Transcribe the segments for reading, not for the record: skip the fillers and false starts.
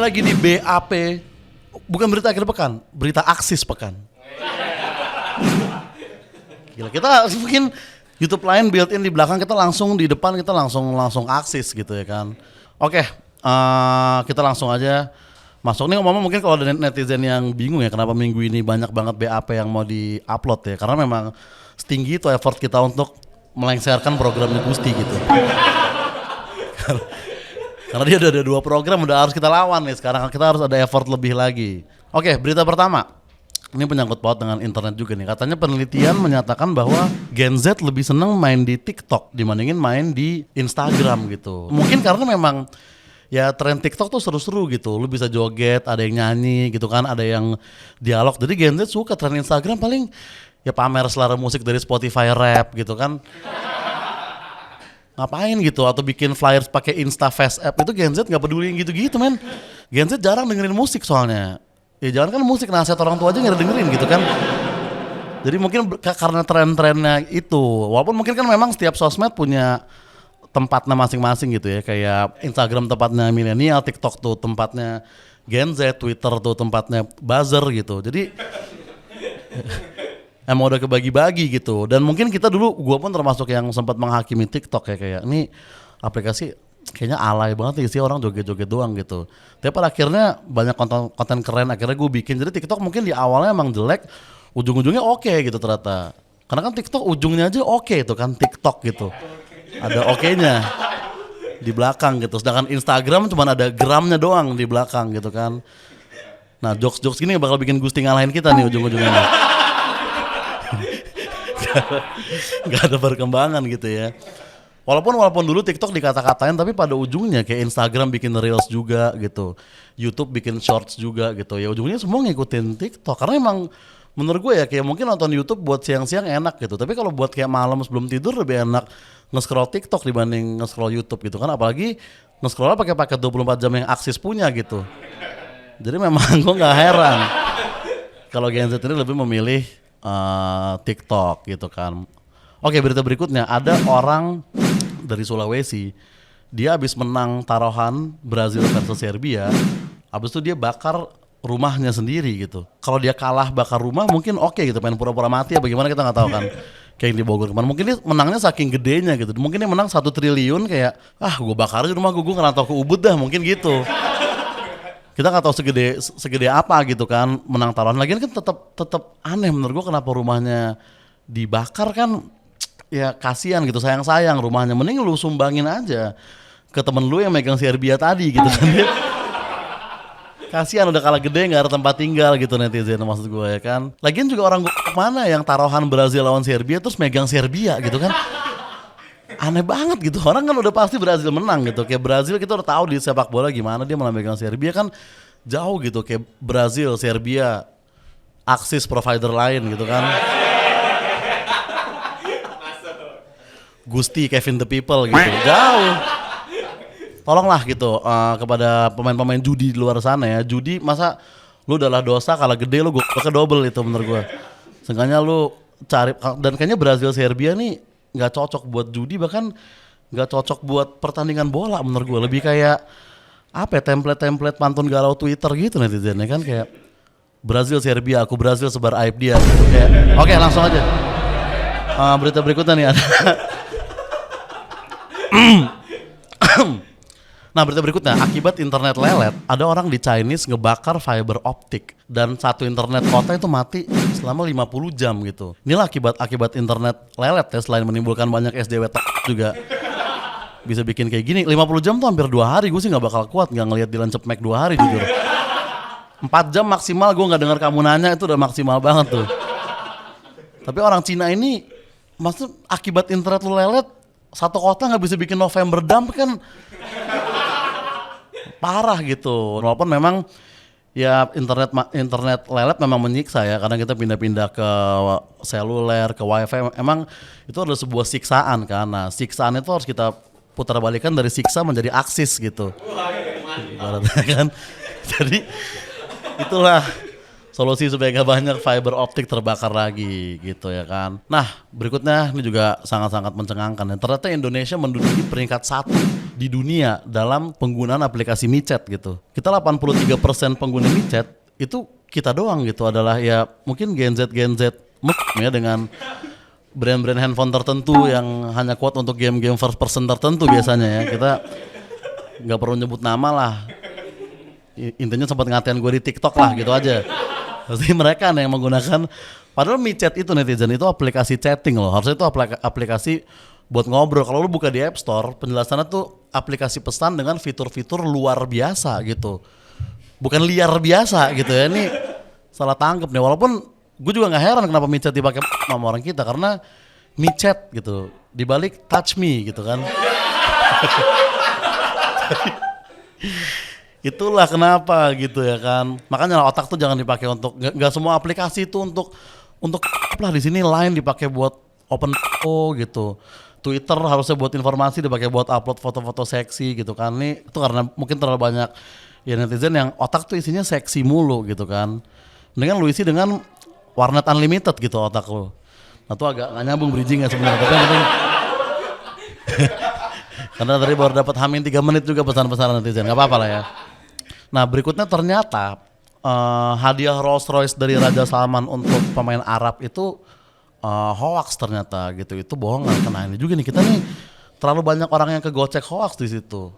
lagi di BAP, bukan berita akhir pekan, berita Aksis pekan. Gila, kita mungkin YouTube lain built-in di belakang, kita langsung di depan kita langsung Aksis gitu ya kan. Oke, kita langsung aja masuk. Nih ngomong mungkin kalau ada netizen yang bingung ya kenapa minggu ini banyak banget BAP yang mau di-upload ya, karena memang setinggi itu effort kita untuk melengsarkan programnya Gusti gitu. Karena dia udah ada 2 program, udah harus kita lawan nih. Sekarang kita harus ada effort lebih lagi. Oke, berita pertama. Ini penyangkut paut dengan internet juga nih. Katanya penelitian menyatakan bahwa Gen Z lebih seneng main di TikTok dibandingin main di Instagram gitu. Mungkin karena memang ya tren TikTok tuh seru-seru gitu. Lu bisa joget, ada yang nyanyi gitu kan, ada yang dialog. Jadi Gen Z suka. Tren Instagram paling ya pamer selera musik dari Spotify rap gitu kan. Ngapain gitu, atau bikin flyers pakai Insta Face App, itu Gen Z nggak peduli gitu-gitu men. Gen Z jarang dengerin musik soalnya. Ya jangan kan musik, nasihat orang tua aja nggak dengerin gitu kan. Jadi mungkin karena tren-trennya itu, walaupun mungkin kan memang setiap sosmed punya tempatnya masing-masing gitu ya. Kayak Instagram tempatnya milenial, TikTok tuh tempatnya Gen Z, Twitter tuh tempatnya buzzer gitu. Jadi emang udah kebagi-bagi gitu. Dan mungkin kita dulu, gue pun termasuk yang sempat menghakimi TikTok ya, kayak ini aplikasi kayaknya alay banget sih, orang joget-joget doang gitu. Tapi pada akhirnya banyak konten keren akhirnya gue bikin. Jadi TikTok mungkin di awalnya emang jelek, ujung-ujungnya oke gitu ternyata. Karena kan TikTok ujungnya aja oke itu kan TikTok gitu. Ada oke-nya di belakang gitu. Sedangkan Instagram cuma ada gramnya doang di belakang gitu kan. Nah jokes-jokes gini bakal bikin Gusti ngalahin kita nih ujung-ujungnya. Gak ada perkembangan gitu ya. Walaupun dulu TikTok dikata-katain, tapi pada ujungnya kayak Instagram bikin reels juga gitu, YouTube bikin shorts juga gitu. Ya ujungnya semua ngikutin TikTok. Karena emang menurut gue ya kayak mungkin nonton YouTube buat siang-siang enak gitu. Tapi kalau buat kayak malam sebelum tidur lebih enak nge-scroll TikTok dibanding nge-scroll YouTube gitu kan. Apalagi nge-scroll pakai paket 24 jam yang Aksis punya gitu. Jadi memang gue gak heran kalau Gen Z ini lebih memilih TikTok gitu kan. Oke, berita berikutnya, ada orang dari Sulawesi, dia habis menang taruhan Brazil versus Serbia, habis itu dia bakar rumahnya sendiri gitu. Kalau dia kalah bakar rumah mungkin oke gitu, main pura-pura mati ya bagaimana kita nggak tahu kan. Kayak yang di Bogor kemarin, mungkin dia menangnya saking gedenya gitu. Mungkin dia menang 1 triliun kayak, gue bakar aja rumah gue ngerantau ke Ubud dah, mungkin gitu. Kita nggak tahu segede apa gitu kan menang taruhan. Lagian kan tetap aneh menurut gua kenapa rumahnya dibakar kan, ya kasihan gitu, sayang rumahnya, mending lu sumbangin aja ke temen lu yang megang Serbia tadi gitu kan. Kasihan udah kalah gede nggak ada tempat tinggal gitu netizen maksud gue ya kan. Lagian juga orang mana yang taruhan Brazil lawan Serbia terus megang Serbia gitu kan. Aneh banget gitu, orang kan udah pasti Brazil menang gitu. Kayak Brazil kita udah tahu di sepak bola gimana dia malah megang Serbia kan jauh gitu. Kayak Brazil, Serbia, Aksis provider lain gitu kan. Gusti, Kevin the People gitu, jauh. Tolonglah gitu kepada pemain-pemain judi di luar sana ya. Judi masa lu udahlah dosa kalah gede lu gue ke double itu menurut gue. Seenggaknya lu cari, dan kayaknya Brazil, Serbia nih nggak cocok buat judi, bahkan nggak cocok buat pertandingan bola menurut gue. Lebih kayak apa ya, template pantun galau Twitter gitu netizennya kan, kayak Brazil Serbia, aku Brazil sebar aib dia gitu kayak. Oke, langsung aja berita berikutnya nih ada. Nah berita berikutnya, akibat internet lelet, ada orang di Chinese ngebakar fiber optik dan satu internet kota itu mati selama 50 jam gitu. Inilah akibat internet lelet ya, selain menimbulkan banyak SJW juga bisa bikin kayak gini. 50 jam tuh hampir 2 hari, gue sih gak bakal kuat gak ngelihat Dylan Cepmek 2 hari jujur. 4 jam maksimal gue gak dengar kamu nanya, itu udah maksimal banget tuh. Tapi orang Cina ini, maksud akibat internet lu lelet, satu kota gak bisa bikin November Dump kan parah gitu. Walaupun memang ya internet lelet memang menyiksa ya, karena kita pindah-pindah ke seluler, ke wifi, emang itu adalah sebuah siksaan kan. Nah siksaan itu harus kita putar balikan dari siksa menjadi aksis gitu. Kan? Jadi itulah solusi supaya gak banyak fiber optik terbakar lagi gitu ya kan. Nah berikutnya ini juga sangat-sangat mencengangkan ya. Ternyata Indonesia menduduki peringkat 1 di dunia dalam penggunaan aplikasi micet gitu. Kita 83% pengguna micet itu kita doang gitu adalah ya mungkin Gen Z ya dengan brand-brand handphone tertentu yang hanya kuat untuk game-game first person tertentu biasanya ya. Kita nggak perlu nyebut nama lah. Intinya sempat ngatain gue di TikTok lah gitu aja. Pasti mereka yang menggunakan, padahal micet itu netizen itu aplikasi chatting loh. Harusnya itu aplikasi buat ngobrol. Kalau lu buka di App Store, penjelasannya tuh aplikasi pesan dengan fitur-fitur luar biasa gitu. Bukan liar biasa gitu ya. Ini salah tangkep nih. Walaupun gue juga nggak heran kenapa micet dipakai sama orang kita, karena micet gitu dibalik touch me gitu kan. Itulah kenapa gitu ya kan. Makanya otak tuh jangan dipakai untuk nggak semua aplikasi itu untuk lah di sini Line dipakai buat open gitu. Twitter harusnya buat informasi, dipakai buat upload foto-foto seksi gitu kan. Ini itu karena mungkin terlalu banyak ya netizen yang otak tuh isinya seksi mulu gitu kan. Mendingan lu isi dengan warnet unlimited gitu otak lu. Nah tuh agak nggak nyambung bridging ya sebenarnya. Tapi karena tadi baru dapat hamin 3 menit juga pesan-pesan netizen, nggak apa-apa lah ya. Nah berikutnya ternyata hadiah Rolls Royce dari Raja Salman untuk pemain Arab itu hoax ternyata gitu. Itu bohongan. Nah ini juga nih kita nih terlalu banyak orang yang kegocek hoax di situ.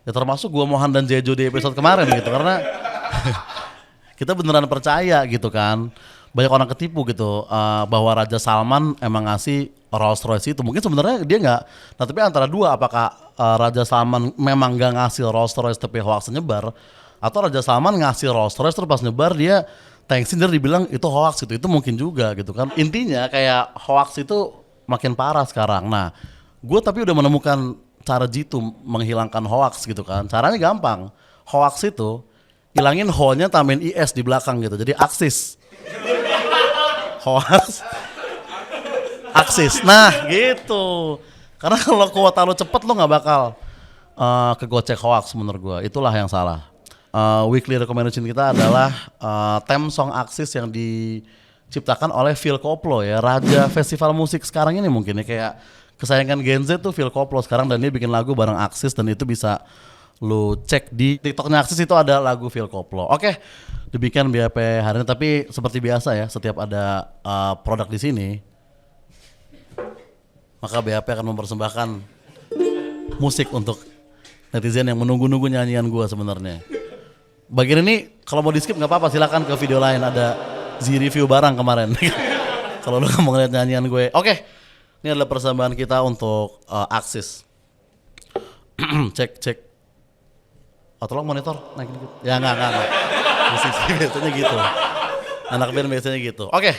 Ya termasuk gua Mohan dan Jejo di episode kemarin gitu karena kita beneran percaya gitu kan. Banyak orang ketipu gitu bahwa Raja Salman emang ngasih Rolls Royce itu. Mungkin sebenarnya dia nggak. Nah tapi antara dua, apakah Raja Salman memang nggak ngasih Rolls Royce tapi hoax nyebar, atau Raja Salman ngasih Rolls Royce terus pas nyebar dia thanksin dia dibilang itu hoax gitu. Itu mungkin juga gitu kan. Intinya kayak hoax itu makin parah sekarang. Nah gue tapi udah menemukan cara jitu menghilangkan hoax gitu kan. Caranya gampang. Hoax itu hilangin ho-nya tambahin is di belakang gitu. Jadi aksis. Hoax aksis. Nah gitu. Karena kalau kuota lo cepet lo gak bakal kegocek hoax menurut gue. Itulah yang salah. Weekly recommendation kita adalah theme song aksis yang diciptakan oleh Phil Koplo ya. Raja festival musik sekarang ini mungkin ya. Kayak kesayangan Gen Z tuh Phil Koplo sekarang, dan dia bikin lagu bareng Aksis, dan itu bisa lu cek di TikToknya Aksis, itu ada lagu Phil Koplo. Oke, demikian BAP hari ini. Tapi seperti biasa ya, setiap ada produk di sini, maka BAP akan mempersembahkan musik untuk netizen yang menunggu-nunggu nyanyian gue sebenarnya. Bagian ini kalau mau di skip nggak apa-apa, silakan ke video lain, ada Z-review barang kemarin. Kalau lu nggak mau ngeliat nyanyian gue, oke. Ini adalah persembahan kita untuk Aksis. cek. Oh, tolong monitor naikin dikit. Ya enggak. Musik biasanya gitu. Anak band biasanya gitu. Oke.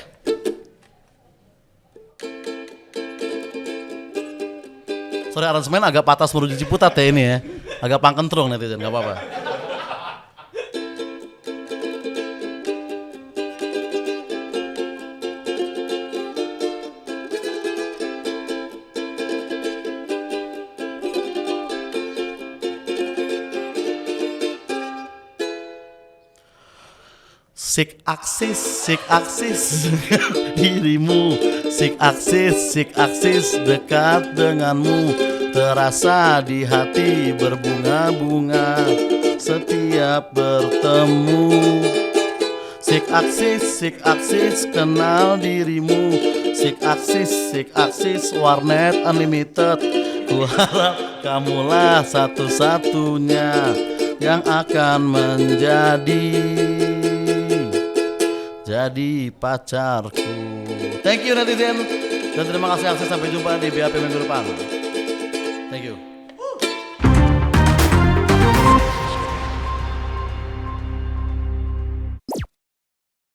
Sorry, aransemen agak patas menuju Ciputat ya ini ya. Agak pangkentrung netizen, enggak apa-apa. Sik aksis dirimu, sik aksis dekat denganmu, terasa di hati berbunga-bunga setiap bertemu. Sik aksis kenal dirimu, sik aksis warnet unlimited. Ku harap kamulah satu-satunya yang akan jadi pacarku. Thank you netizen, dan terima kasih Akses. Sampai jumpa di BAP minggu depan. Thank you.